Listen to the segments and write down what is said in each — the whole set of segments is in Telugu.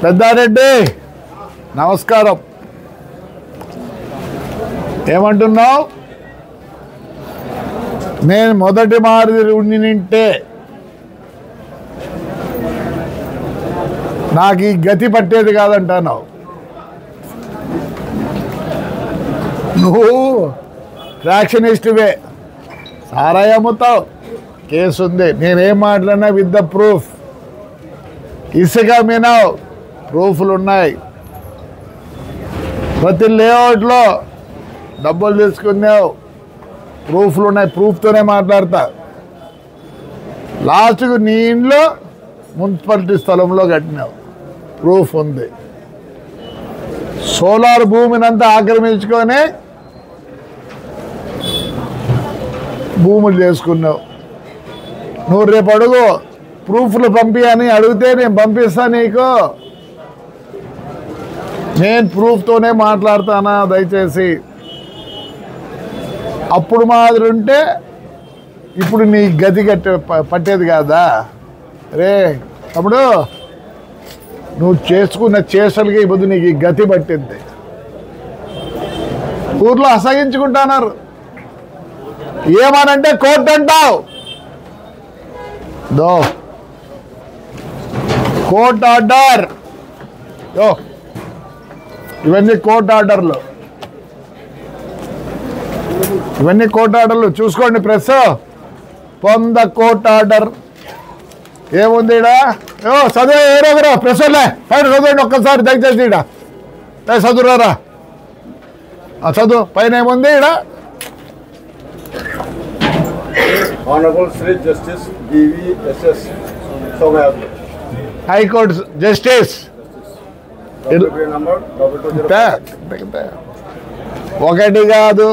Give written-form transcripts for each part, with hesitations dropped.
పెద్దారెడ్డి నమస్కారం. ఏమంటున్నావు? నేను మొదటి మాదిరి ఉండింటే నాకు ఈ గతి పట్టేది కాదంటాను. నువ్వు ఫ్రాక్షనిస్టువే, సారాయి అమ్ముతావు, కేసు ఉంది. నేనేం మాట్లాడినా విత్ ద ప్రూఫ్. ఇసుక మీనావు, ప్రూఫ్లు ఉన్నాయి. ప్రతి లేఅవుట్లో డబ్బులు తీసుకున్నావు, ప్రూఫ్లు ఉన్నాయి. ప్రూఫ్తోనే మాట్లాడతా. లాస్ట్కు నీ ఇంట్లో మున్సిపాలిటీ స్థలంలో కట్టినావు, ప్రూఫ్ ఉంది. సోలార్ భూమినంతా ఆక్రమించుకొని భూములు చేసుకున్నావు. నువ్వు రేపు అడుగు, ప్రూఫ్లు పంపించని అడిగితే నేను పంపిస్తా నీకు. నేను ప్రూఫ్తోనే మాట్లాడతానా? దయచేసి అప్పుడు మాదిరి ఉంటే ఇప్పుడు నీ గతి పట్టేది కాదా? రే తమ్ముడు, నువ్వు చేసుకున్న చేష్టలకి ఇప్పుడు నీకు ఈ గతి పట్టింది. ఊర్లో అసహించుకుంటున్నారు. ఏమనంటే కోర్టు అంటావు. దో కోర్ట్ ఆర్డర్, ఇవన్నీ కోర్ట్ ఆర్డర్లు, ఇవన్నీ కోర్ట్ ఆర్డర్లు. చూసుకోండి ప్రెస్, పొంద కోర్ట్ ఆర్డర్ ఏముంది ఈడ? చదువు ఎవరెవరో ప్రెస్లే పైన చదవండి ఒక్కసారి దయచేసి. ఈడ చదువురారా, చదువు పైన ఏముంది ఈడ? Honorable Sri Justice D.V.S.S. Somayadu. High Court Justice. Number 2205. ఒకటి కాదు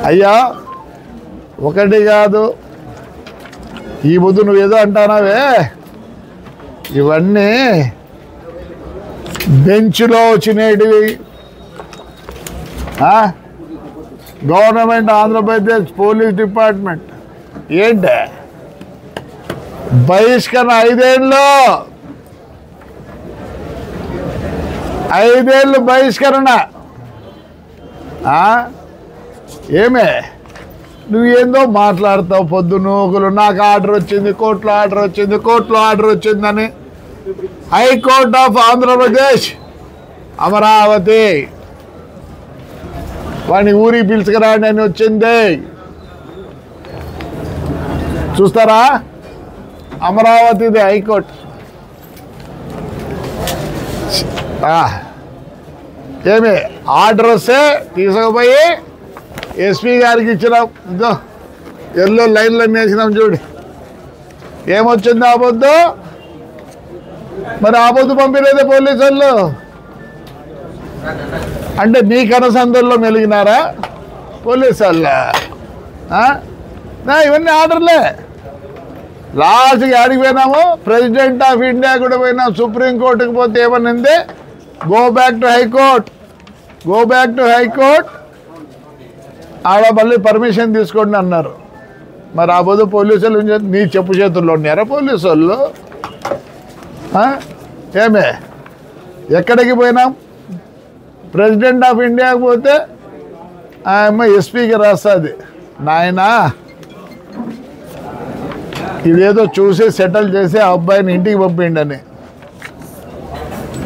అయ్యా, ఒకటి కాదు. ఈ బుద్ధు నువ్వేదో అంటానావే, ఇవన్నీ బెంచ్లో వచ్చినవి. గవర్నమెంట్ ఆంధ్రప్రదేశ్ పోలీస్ డిపార్ట్మెంట్ ఏంటి బహిష్కరణ? 5 ఏళ్ళు బహిష్కరణ. ఏమే నువ్వేందో మాట్లాడతావు పొద్దు నూకులు. నాకు ఆర్డర్ వచ్చింది, కోర్టులో ఆర్డర్ వచ్చింది, కోర్టులో ఆర్డర్ వచ్చిందని. హైకోర్ట్ ఆఫ్ ఆంధ్రప్రదేశ్ అమరావతి వాడిని ఊరికి పిలుచుకురాండి అని వచ్చింది. చూస్తారా? అమరావతిది హైకోర్టు. ఏమి ఆర్డర్ వస్తే తీసుకుపోయి ఎస్పీ గారికి ఇచ్చినాం. ఇదో ఎల్లో లైన్లో వేసినాం చూడు. ఏమొచ్చింది ఆపొద్దు? మరి ఆపొద్దు పంపిలేదే పోలీసు వాళ్ళు. అంటే నీ కనసందుల్లో మెలిగినారా పోలీసు వాళ్ళ? ఇవన్నీ ఆర్డర్లే. లాస్ట్కి ఆడికి పోయినాము, ప్రెసిడెంట్ ఆఫ్ ఇండియా కూడా పోయినాం. సుప్రీంకోర్టుకి పోతే ఏమనింది? Go back to high court, go back to high court. ఆడ మళ్ళీ పర్మిషన్ తీసుకోండి అన్నారు. మరి ఆ బోధ పోలీసులు నీ చెప్పు చేతుల్లో ఉన్నారా పోలీసు వాళ్ళు? ఏమే ఎక్కడికి పోయినాం? ప్రెసిడెంట్ ఆఫ్ ఇండియాకి పోతే ఆయమ్మ ఎస్పీకి రాస్తుంది, నాయనా ఇదేదో చూసి సెటిల్ చేసి ఆ అబ్బాయిని ఇంటికి పంపిండి అని.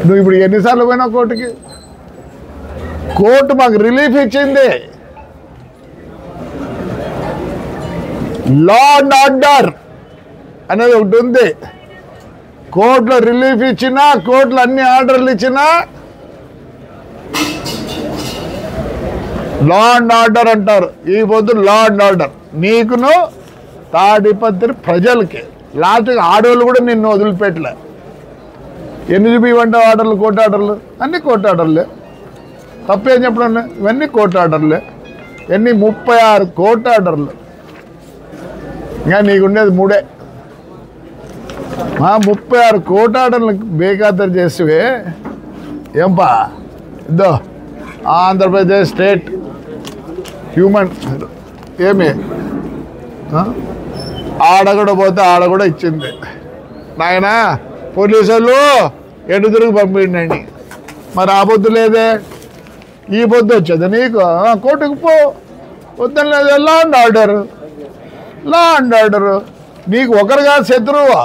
నువ్వు ఇప్పుడు ఎన్నిసార్లు పోయినావు కోర్టుకి? కోర్టు మాకు రిలీఫ్ ఇచ్చింది. లా అండ్ ఆర్డర్ అనేది ఒకటి ఉంది. కోర్టులో రిలీఫ్ ఇచ్చినా, కోర్టులో అన్ని ఆర్డర్లు ఇచ్చినా లా అండ్ ఆర్డర్ అంటారు. ఈ పొద్దు లా అండ్ ఆర్డర్ నీకును తాడిపత్రి ప్రజలకి. లాస్ట్కి ఆడవాళ్ళు కూడా నిన్ను వదిలిపెట్టలే. ఎన్ని చూపివంటావు ఆర్డర్లు? కోర్టు ఆర్డర్లు అన్నీ కోర్టు ఆర్డర్లే. తప్పేం చెప్పడం? ఇవన్నీ కోర్టు ఆర్డర్లే. ఎన్ని 36 కోర్టు ఆర్డర్లు. ఇంకా నీకుండేది 3. 36 కోర్టు ఆర్డర్లు బేఖాతరు చేస్తే ఏంపా? ఇద్దో ఆంధ్రప్రదేశ్ స్టేట్ హ్యూమన్ ఏమి ఆడ కూడా పోతే ఆడ కూడా ఇచ్చింది. నాయనా పోలీసు వాళ్ళు ఎటు తిరిగి పంపిండండి. మరి ఆ పొద్దు లేదే, ఈ పొద్దు వచ్చేది నీకు. కోర్టుకు పో, వద్దని లేదు. లా అండ్ ఆర్డరు నీకు ఒకరుగా శత్రువు.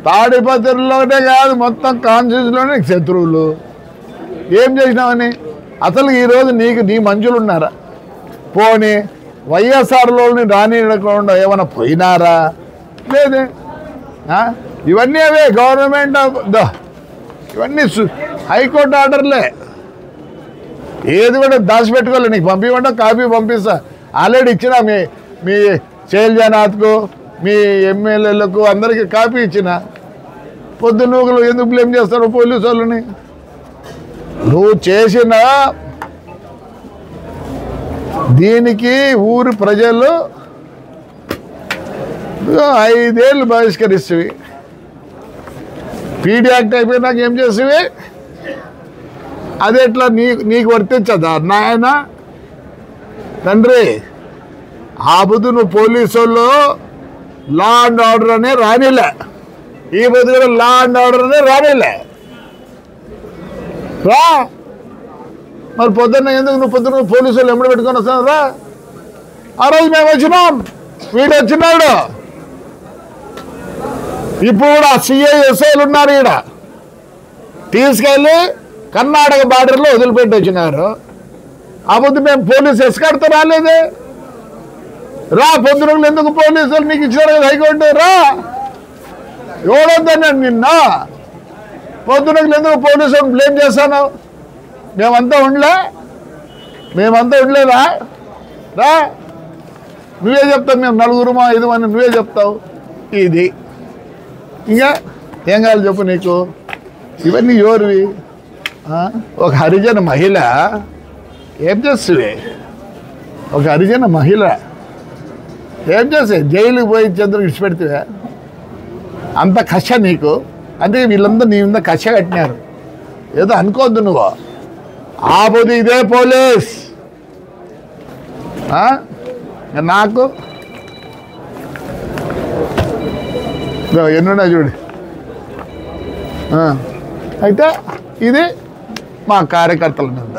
తాడిపత్రిలోనే కాదు, మొత్తం కాన్స్టిట్యూన్సీలోనే నీకు శత్రువులు. ఏం చేసినావని? అసలు ఈరోజు నీకు నీ మంచులు ఉన్నారా? పోనీ వైఎస్ఆర్లోని రానియకుండా ఏమైనా పోయినారా? లేదే. ఇవన్నీ అవే గవర్నమెంట్ ఇవన్నీ హైకోర్టు ఆర్డర్లే. ఏది కూడా దాచిపెట్టుకోలే. నీకు పంపించమంటే కాపీ పంపిస్తా. ఆల్రెడీ ఇచ్చిన మీ శైలజానాథ్కు, మీ ఎమ్మెల్యేలకు అందరికీ కాపీ ఇచ్చిన. పొద్దున్నూకులు ఎందుకు బ్లేమ్ చేస్తారు పోలీసు వాళ్ళని? నువ్వు చేసిన దీనికి ఊరి ప్రజలు 5 ఏళ్ళు బహిష్కరిస్తవి. పీడీ యాక్ట్ అయిపోయినాక ఏం చేసేవి? అది ఎట్లా నీకు వర్తించదా నాయన? తండ్రి, ఆ బుద్ధు నువ్వు పోలీసు వాళ్ళు లా అండ్ ఆర్డర్ అనే రానిలే. ఈ బుద్ధు కూడా లా అండ్ ఆర్డర్ అనే రానిలే. రా మరి పొద్దున్న ఎందుకు నువ్వు పొద్దున్న పోలీసు వాళ్ళు ఎమ్మడి పెట్టుకొని వస్తాను రా. ఆ రోజు మేము వచ్చినాం, వీడు వచ్చినాడు. ఇప్పుడు కూడా సిఐఎస్ఐలు ఉన్నారు ఈడ. తీసుకెళ్ళి కర్ణాటక బార్డర్లో వదిలిపెట్టి వచ్చినారు. ఆ పొద్దు మేము పోలీసు ఎస్కార్ట్తో రాలేదే. రా పొద్దునలు ఎందుకు పోలీసులు నీకు ఇచ్చారు కదా హైకోర్టు? రా. ఎవడొద్దన్నాడు నిన్న? పొద్దునలు ఎందుకు పోలీసులను బ్లేమ్ చేస్తాను? మేమంతా ఉండలేదా? రా, నువ్వే చెప్తావు. మేము 4 5 నువ్వే చెప్తావు. ఇది ఇంకా ఏం కావాలి చెప్పు నీకు? ఇవన్నీ ఎవరివి? ఒక హరిజన మహిళ ఏం చేస్తుంది? ఒక హరిజన మహిళ ఏం చేస్తే జైలుకి పోయి చంద్రుడు విడిచిపెడితే అంత కష నీకు. అందుకే వీళ్ళందరూ నీ మీద కష కట్టినారు. ఏదో అనుకోవద్దు నువ్వు. ఆపోతే ఇదే పోలీస్. నాకు ఎన్నున్నా చూడు. అయితే ఇది మా కార్యకర్తల మీద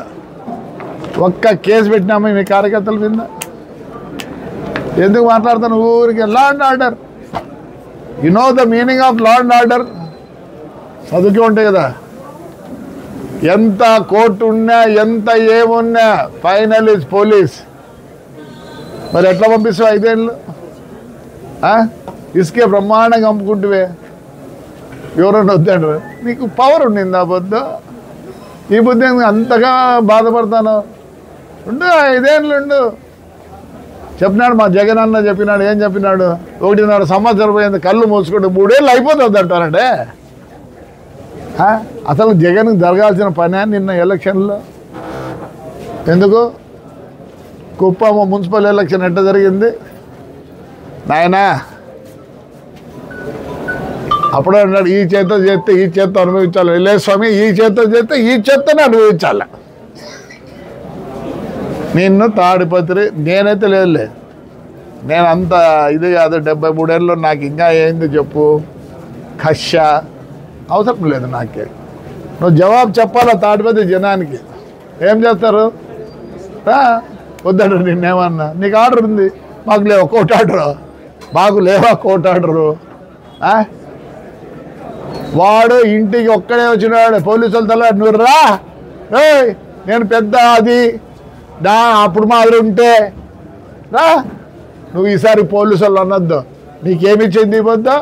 ఒక్క కేసు పెట్టినాము. మీ కార్యకర్తల మీద ఎందుకు మాట్లాడతాను? ఊరికి law and order. You know the meaning of law and order? చదువుకి ఉంటాయి కదా. ఎంత కోర్టు ఉన్నా, ఎంత ఏమున్నా, ఫైనల్ ఇస్ పోలీస్. మరి ఎట్లా పంపిస్తావు 5 ఏళ్ళు? ఇసుకే బ్రహ్మాండంగా అమ్ముకుంటువే. ఎవరన్నా వద్దంటారు. నీకు పవర్ ఉండింది ఆ బుద్ధ. ఈ బుద్ధి అంతగా బాధపడతాను. ఉండు 5 ఏళ్ళు ఉండు. చెప్పినాడు మా జగన్ అన్న చెప్పినాడు. ఏం చెప్పినాడు? 1.5 సంవత్సరం పోయింది, కళ్ళు మూసుకుంటూ 3 ఏళ్ళు అయిపోతుంది అంటారంటే. అసలు జగన్ జరగాల్సిన పని నిన్న ఎలక్షన్లో ఎందుకు? కుప్పం మున్సిపల్ ఎలక్షన్ ఎట్లా జరిగింది నాయనా? అప్పుడే అన్నాడు ఈ చేత్తో చేస్తే ఈ చేత్తో అనుభవించాలి. లేదు స్వామి, ఈ చేత్తో చేస్తే ఈ చేత్తోనే అనుభవించాలి. నిన్ను తాడిపత్రి నేనైతే లేదులే. నేను అంత ఇది కాదు. 73 ఏళ్ళలో నాకు ఇంకా ఏంది చెప్పు? కష అవసరం లేదు నాకే. నువ్వు జవాబు చెప్పాలా తాడిపత్రి జనానికి. ఏం చేస్తారు? వద్దంటారు నిన్నేమన్నా. నీకు ఆర్డర్ ఉంది, మాకు లేవా కోర్టు ఆర్డరు? మాకు లేవా కోర్టు ఆర్డరు? వాడు ఇంటికి ఒక్కడే వచ్చినాడు. పోలీసుల తల నువ్వు రా, నేను పెద్ద అది అప్పుడు మాదిరి ఉంటే రా. నువ్వు ఈసారి పోలీసు వాళ్ళు అనొద్దు. నీకేమిచ్చింది ఈ పొద్దు?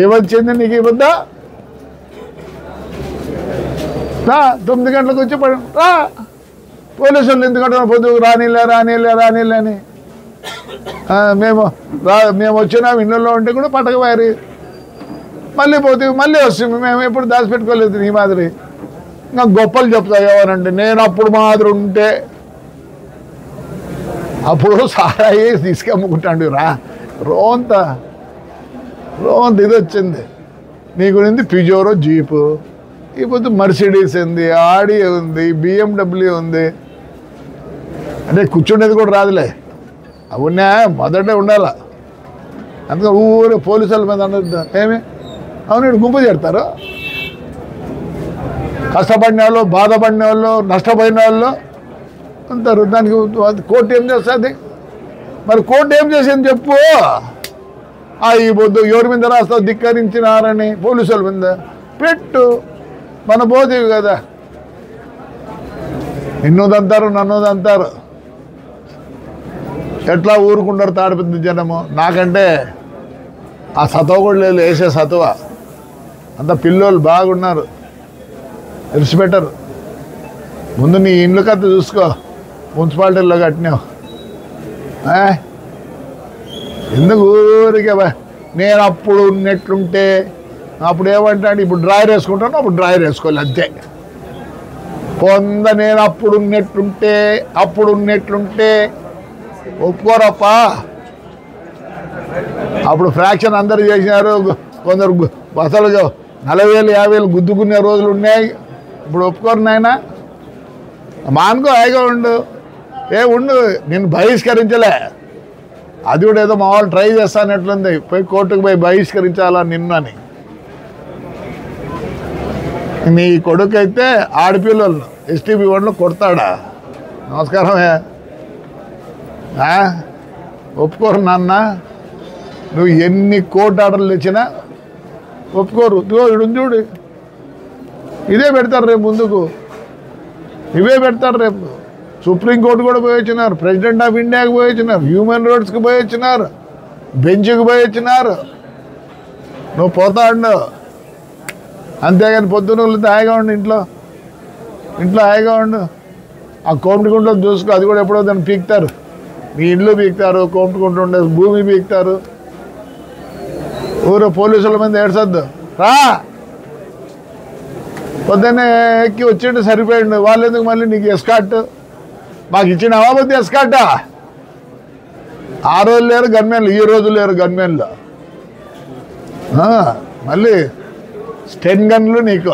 ఏమొచ్చింది నీకు ఈ పొద్దు? రా 9 గంటలకు వచ్చి రా. పోలీసు వాళ్ళు ఎందుకంటే పొద్దు రానిలే అని మేము వచ్చినాం. ఇళ్ళల్లో ఉంటే కూడా పట్టకపోయారు. మళ్ళీ పోతే మళ్ళీ వస్తుంది. మేము ఎప్పుడు దాచిపెట్టుకోలేదు నీ మాదిరి. ఇంకా గొప్పలు చెప్తా ఎవరంటే నేను అప్పుడు మాదిరి ఉంటే అప్పుడు సారాయి తీసుకెమ్ముకుంటాడు. రోంత ఇది వచ్చింది. నీ గురించి పిజోరో జీపు, ఇప్పుడు మర్సిడీస్ ఉంది, ఆడి ఉంది, BMW ఉంది. అంటే కూర్చుండేది కూడా రాదులే. అవునా మొదటే ఉండాల. అందుకే ఊరు పోలీసుల మీద అనొద్దు. ఏమి అవును గుంపు చేరుతారు. కష్టపడిన వాళ్ళు, బాధపడిన వాళ్ళు, నష్టపోయిన వాళ్ళు అంటారు. దానికి కోర్టు ఏం చేస్తుంది? మరి కోర్టు ఏం చేసింది చెప్పు. ఈ పొద్దు ఎవరి మీద రాస్తావు? ధిక్కరించినారని పోలీసుల మీద పెట్టు. మన పోతేవి కదా, నిన్నుదంటారు నన్నుదంటారు. ఎట్లా ఊరుకుంటారు తాడిపత్రి జనము? నాకంటే ఆ సతవ కూడా లేదు, వేసే సతవ. అంత పిల్లోళ్ళు బాగున్నారు, విడిచిపెట్టరు. ముందు నీ ఇండ్ల కథ చూసుకో. మున్సిపాలిటీలో కట్టినావు, ఎందుకు ఊరికే నేను అప్పుడు ఉన్నట్లుంటే అప్పుడు ఏమంటాడు, ఇప్పుడు డ్రాయర్ వేసుకుంటాను, అప్పుడు డ్రాయర్ వేసుకోవాలి అంతే. నేను అప్పుడు ఉన్నట్లుంటే ఒప్పుకోరప్పా. అప్పుడు ఫ్రాక్షన్ అందరు చేసినారు, కొందరు అసలు 40,000 50,000 గుద్దుకునే రోజులు ఉన్నాయి. ఇప్పుడు ఒప్పుకోరు నాయన. మానుకో, హాయిగా ఉండు. ఉండు, నేను బహిష్కరించలే. అది కూడా ఏదో మా వాళ్ళు ట్రై చేస్తానట్లుంది. పోయి కోర్టుకు పోయి బహిష్కరించాలా నిన్ను అని. నీ కొడుకు అయితే ఆడపిల్లలను ఎస్టీపీ వాళ్ళు కొడతాడా? నమస్కారమే. ఒప్పుకోరు నాన్న. నువ్వు ఎన్ని కోర్టు ఆర్డర్లు ఇచ్చినా ఒప్పుకోరు. చూడు, ఇదే పెడతారు రేపు, ముందుకు ఇవే పెడతారు రేపు. సుప్రీంకోర్టు కూడా పోయి వచ్చినారు, ప్రెసిడెంట్ ఆఫ్ ఇండియాకి పోయి వచ్చినారు, హ్యూమన్ రైట్స్కి పోయి వచ్చినారు, బెంచ్కి పోయి వచ్చినారు. నువ్వు పోతా ఉండు అంతేగాని పొద్దున్న హాయిగా ఉండు, ఇంట్లో హాయిగా ఉండు. ఆ కోమటిగుంటలో చూసుకో, అది కూడా ఎప్పుడో దాన్ని పీకుతారు. మీ ఇల్లు పీకుతారు, కోమటిగుంట ఉండే భూమి పీకుతారు. ఊరు పోలీసుల మీద ఏడ్చొద్దు. రా, పొద్దున్నే ఎక్కి వచ్చిండు సరిపోయిండు. వాళ్ళు ఎందుకు మళ్ళీ నీకు ఎస్కాట్? మాకు ఇచ్చిన అవాబద్ది ఎస్కాటా? ఆ రోజు లేరు గన్మెన్లు, ఈ రోజు లేరు గన్మెన్లు. మళ్ళీ 10 గన్లు నీకు,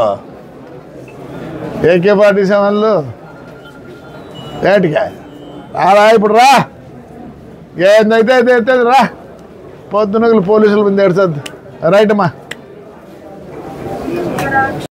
AK-47లు ఏటికా? రా ఇప్పుడు, రా, ఏందైతే అయితే రా. పొద్దునగలు పోలీసుల మీద ఏడ్చొద్దు. రైట్ అమ్మా.